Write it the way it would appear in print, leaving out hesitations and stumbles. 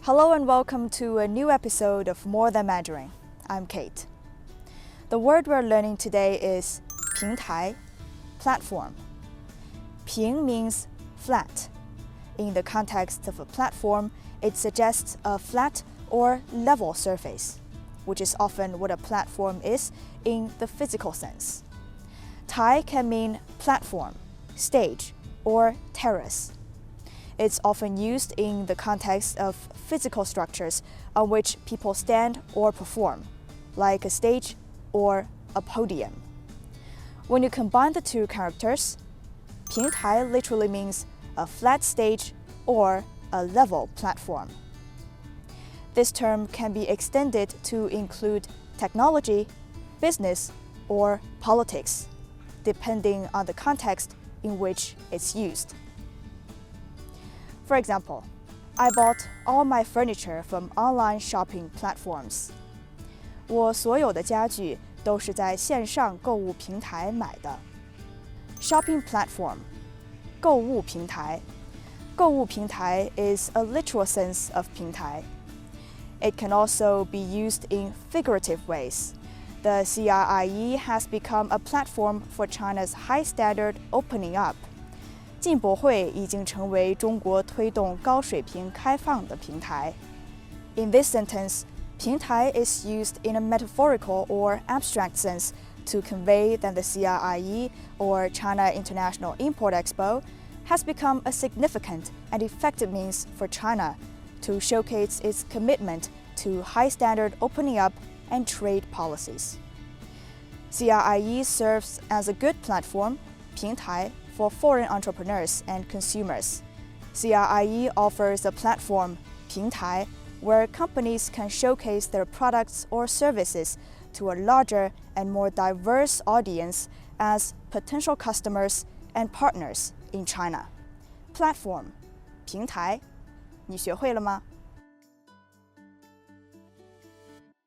Hello and welcome to a new episode of More Than Mandarin. I'm Kate. The word we're learning today is 平台, platform. 平 means flat. In the context of a platform, it suggests a flat or level surface, which is often what a platform is in the physical sense. 台 can mean platform, stage, or terrace. It's often used in the context of physical structures on which people stand or perform, like a stage or a podium. When you combine the two characters, 平台 literally means a flat stage or a level platform. This term can be extended to include technology, business, or politics, depending on the context in which it's used. For example, I bought all my furniture from online shopping platforms. 我所有的家具都是在线上购物平台买的。Shopping platform, 购物平台。购物平台 is a literal sense of 平台. It can also be used in figurative ways. The CRIE has become a platform for China's high standard opening up. 进博会已经成为中国推动高水平开放的平台。In this sentence, 平台 is used in a metaphorical or abstract sense to convey that the CRIE, or China International Import Expo, has become a significant and effective means for China to showcase its commitment to high standard opening up and trade policies. CRIE serves as a good platform, 平台, for foreign entrepreneurs and consumers. CRIE offers a platform, 平台, where companies can showcase their products or services to a larger and more diverse audience as potential customers and partners in China. Platform, 平台，你学会了吗？